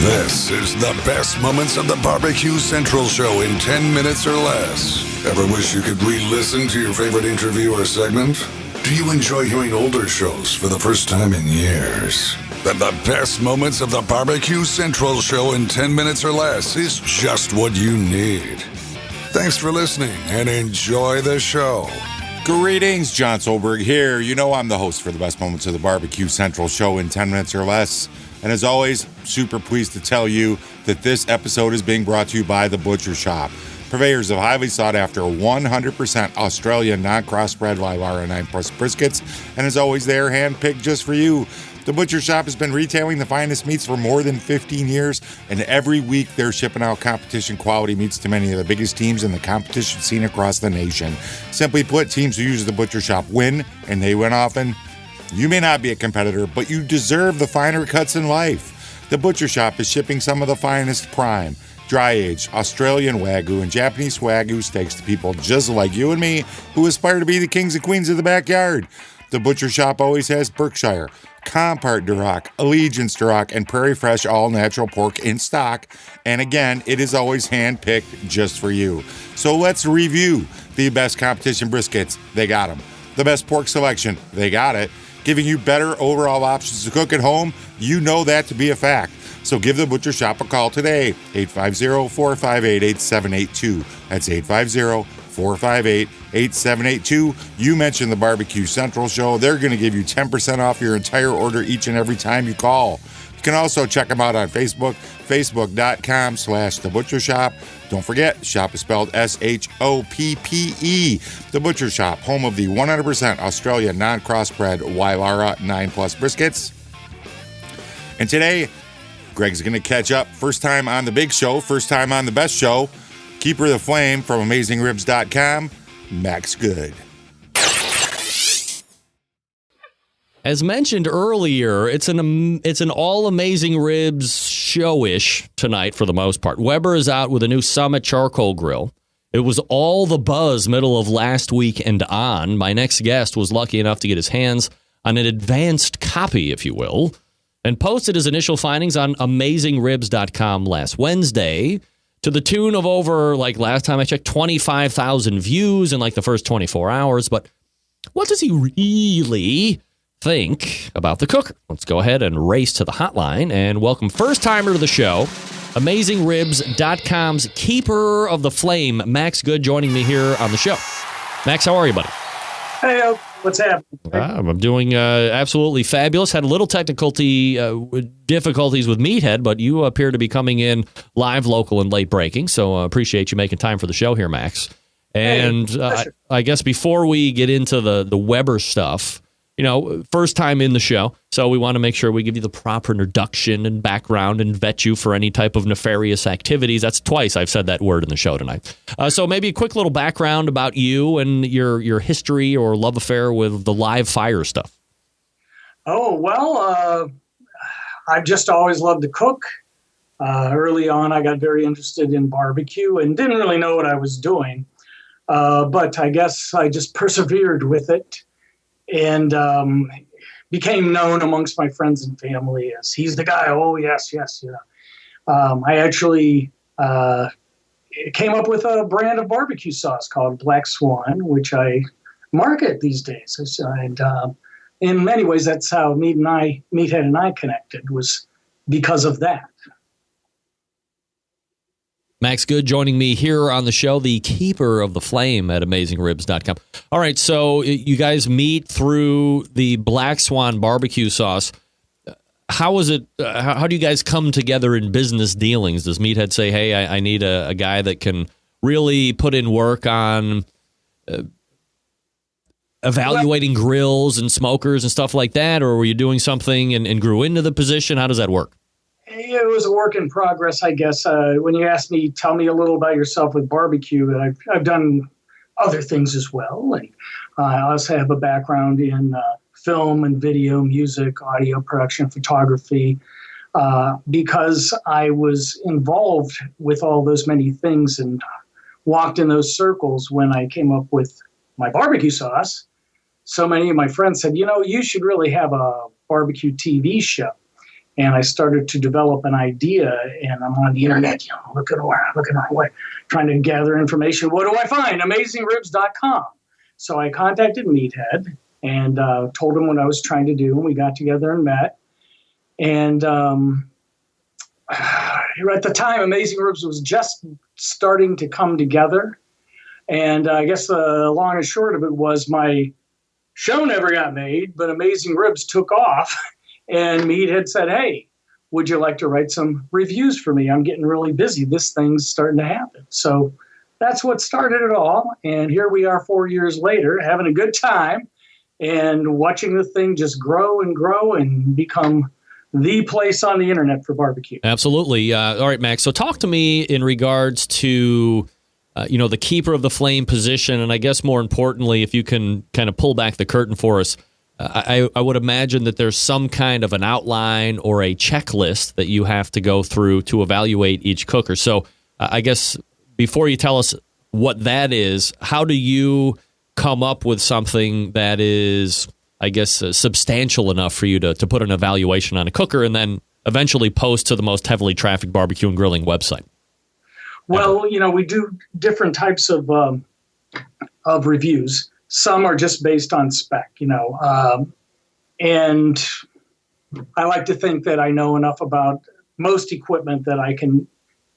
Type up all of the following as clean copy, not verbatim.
This is the best moments of the BBQ Central Show in 10 minutes or less. Ever wish you could re-listen to your favorite interview or segment? Do you enjoy hearing older shows for the first time in years? Then the best moments of the BBQ Central Show in 10 minutes or less is just what you need. Thanks for listening and enjoy the show. Greetings, John Solberg here. You know I'm the host for the best moments of the BBQ Central Show in 10 minutes or less. And as always, super pleased to tell you that this episode is being brought to you by The Butcher Shop, purveyors of highly sought-after 100% Australian non-crossbred Wylara 9 Plus briskets. And as always, they are hand-picked just for you. The Butcher Shop has been retailing the finest meats for more than 15 years, and every week they're shipping out competition quality meats to many of the biggest teams in the competition scene across the nation. Simply put, teams who use The Butcher Shop win, and they win often. You may not be a competitor, but you deserve the finer cuts in life. The Butcher Shop is shipping some of the finest prime, dry-aged Australian Wagyu and Japanese Wagyu steaks to people just like you and me who aspire to be the kings and queens of the backyard. The Butcher Shop always has Berkshire, Compart Duroc, Allegiance Duroc, and Prairie Fresh all-natural pork in stock. And again, it is always hand-picked just for you. So let's review the best competition briskets. They got them. The best pork selection. They got it. Giving you better overall options to cook at home. You know that to be a fact. So give the Butcher Shop a call today. 850-458-8782. That's 850-458-8782. You mentioned the BBQ Central Show. They're going to give you 10% off your entire order each and every time you call. You can also check them out on Facebook, facebook.com/The Butcher Shop. Don't forget, shop is spelled S-H-O-P-P-E. The Butcher Shop, home of the 100% Australian non-crossbred Wylara 9 Plus briskets. And today, Greg's going to catch up. First time on the big show, first time on the best show. Keeper of the Flame from AmazingRibs.com, Max Good. As mentioned earlier, it's an all Amazing Ribs show-ish tonight for the most part. Weber is out with a new Summit charcoal grill. It was all the buzz middle of last week and on. My next guest was lucky enough to get his hands on an advanced copy, if you will, and posted his initial findings on AmazingRibs.com last Wednesday to the tune of over, like last time I checked, 25,000 views in like the first 24 hours. But what does he really think about the cooker? Let's go ahead and race to the hotline and welcome first-timer to the show, AmazingRibs.com's Keeper of the Flame, Max Good, joining me here on the show. Max, how are you, buddy? Hey, what's happening? I'm doing absolutely fabulous. Had a little difficulties with Meathead, but you appear to be coming in live, local, and late breaking, so appreciate you making time for the show here, Max. And I guess before we get into the Weber stuff, you know, first time in the show, so we want to make sure we give you the proper introduction and background and vet you for any type of nefarious activities. That's twice I've said that word in the show tonight. So maybe a quick little background about you and your history or love affair with the live fire stuff. Oh, well, I've just always loved to cook. Early on, I got very interested in barbecue and didn't really know what I was doing. But I guess I just persevered with it. And became known amongst my friends and family as he's the guy. Oh, yes. I actually came up with a brand of barbecue sauce called Black Swan, which I market these days. And in many ways, that's how Meathead and I connected, was because of that. Max Good joining me here on the show, the Keeper of the Flame at AmazingRibs.com. All right, so you guys meet through the Black Swan barbecue sauce. How is it? How do you guys come together in business dealings? Does Meathead say, hey, I need a guy that can really put in work on evaluating grills and smokers and stuff like that? Or were you doing something and grew into the position? How does that work? It was a work in progress, I guess. When you asked me, tell me a little about yourself with barbecue, I've done other things as well. And I also have a background in film and video, music, audio production, photography, because I was involved with all those many things and walked in those circles when I came up with my barbecue sauce. So many of my friends said, you know, you should really have a barbecue TV show. And I started to develop an idea, and I'm on the internet, looking around, trying to gather information. What do I find? AmazingRibs.com. So I contacted Meathead and told him what I was trying to do, and we got together and met. And at the time, Amazing Ribs was just starting to come together. And I guess the long and short of it was my show never got made, but Amazing Ribs took off. And Meathead said, hey, would you like to write some reviews for me? I'm getting really busy. This thing's starting to happen. So that's what started it all. And here we are 4 years later, having a good time and watching the thing just grow and become the place on the internet for barbecue. Absolutely. All right, Max. So talk to me in regards to, the keeper of the flame position. And I guess more importantly, if you can kind of pull back the curtain for us, I would imagine that there's some kind of an outline or a checklist that you have to go through to evaluate each cooker. So I guess before you tell us what that is, how do you come up with something that is, I guess, substantial enough for you to put an evaluation on a cooker and then eventually post to the most heavily trafficked barbecue and grilling website? Well, we do different types of reviews. Some are just based on spec, and I like to think that I know enough about most equipment that I can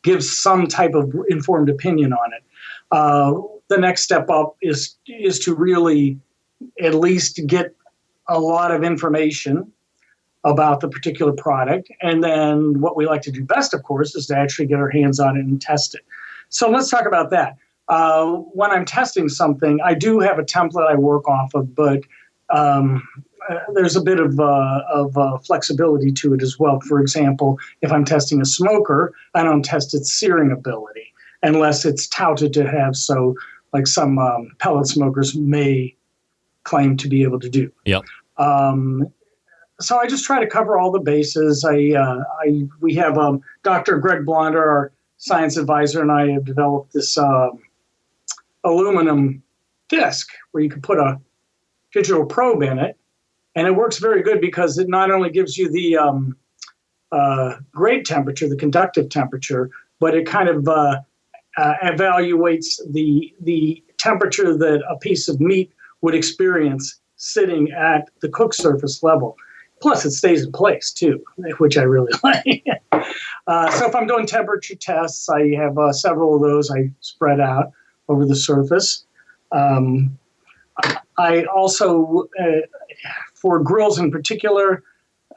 give some type of informed opinion on it. The next step up is to really at least get a lot of information about the particular product. And then what we like to do best, of course, is to actually get our hands on it and test it. So let's talk about that. When I'm testing something, I do have a template I work off of, but there's a bit of flexibility to it as well. For example, if I'm testing a smoker, I don't test its searing ability unless it's touted to have so, like some pellet smokers may claim to be able to do. Yep. So I just try to cover all the bases. We have Dr. Greg Blonder, our science advisor, and I have developed this aluminum disc where you can put a digital probe in it, and it works very good because it not only gives you the grate temperature, the conductive temperature, but it kind of evaluates the temperature that a piece of meat would experience sitting at the cook surface level. Plus, it stays in place, too, which I really like. So if I'm doing temperature tests, I have several of those I spread out over the surface. I also, for grills in particular,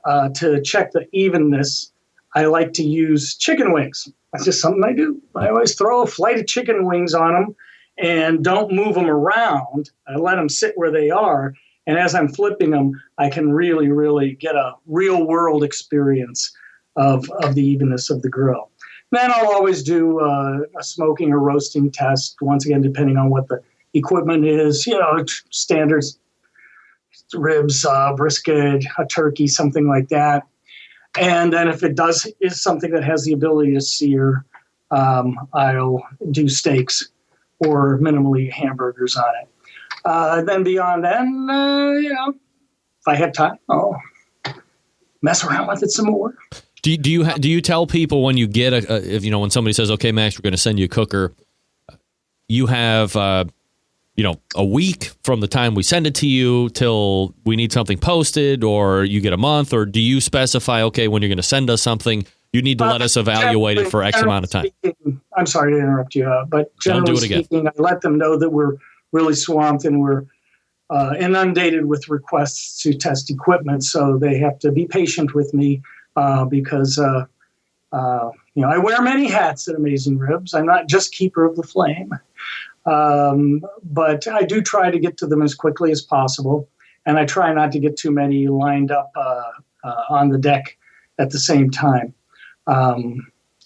to check the evenness, I like to use chicken wings. That's just something I do. I always throw a flight of chicken wings on them and don't move them around. I let them sit where they are. And as I'm flipping them, I can really, really get a real-world experience of the evenness of the grill. Then I'll always do a smoking or roasting test, once again, depending on what the equipment is. Standards, ribs, brisket, a turkey, something like that. And then if it is something that has the ability to sear, I'll do steaks or minimally hamburgers on it. Then beyond then, if I have time, I'll mess around with it some more. Do you tell people when you get when somebody says, okay, Max, we're going to send you a cooker, you have a week from the time we send it to you till we need something posted, or you get a month, or do you specify, okay, when you're going to send us something, you need to let us evaluate it for X amount of time? I'm sorry to interrupt you, but generally speaking, I let them know that we're really swamped and we're inundated with requests to test equipment, so they have to be patient with me because I wear many hats at Amazing Ribs. I'm not just keeper of the flame, but I do try to get to them as quickly as possible, and I try not to get too many lined up on the deck at the same time.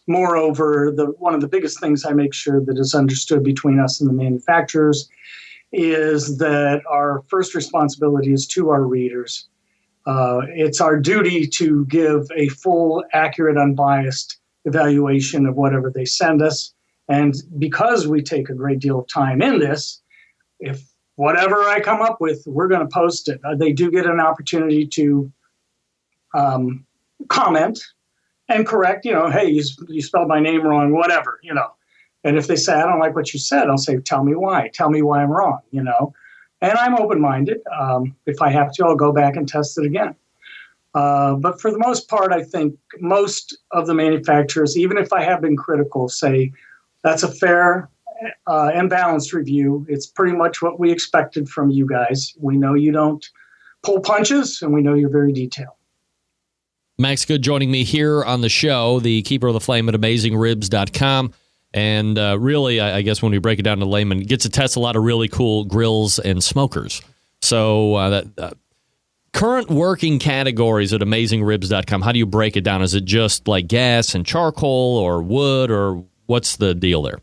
Moreover, one of the biggest things I make sure that is understood between us and the manufacturers is that our first responsibility is to our readers. It's our duty to give a full, accurate, unbiased evaluation of whatever they send us. And because we take a great deal of time in this, if whatever I come up with, we're going to post it. They do get an opportunity to comment and correct, hey, you spelled my name wrong, whatever, And if they say, I don't like what you said, I'll say, tell me why. Tell me why I'm wrong, And I'm open-minded. If I have to, I'll go back and test it again. But for the most part, I think most of the manufacturers, even if I have been critical, say that's a fair and balanced review. It's pretty much what we expected from you guys. We know you don't pull punches, and we know you're very detailed. Max Good joining me here on the show, the keeper of the flame at AmazingRibs.com. And really, I guess when we break it down to layman, gets to test a lot of really cool grills and smokers. So current working categories at AmazingRibs.com, how do you break it down? Is it just like gas and charcoal or wood, or what's the deal there?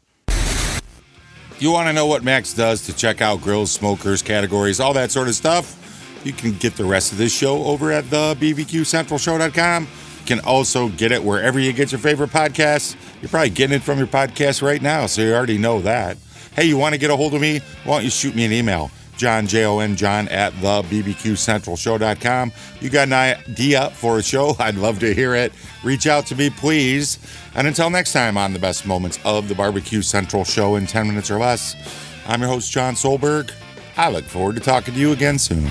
You want to know what Max does to check out grills, smokers, categories, all that sort of stuff? You can get the rest of this show over at the BBQCentralShow.com. You can also get it wherever you get your favorite podcasts. You're probably getting it from your podcast right now, so you already know that. Hey, you want to get a hold of me? Why don't you shoot me an email? John, John at the BBQCentralShow.com. You got an idea for a show? I'd love to hear it. Reach out to me, please. And until next time on the best moments of the Barbecue Central Show in 10 minutes or less, I'm your host, John Solberg. I look forward to talking to you again soon.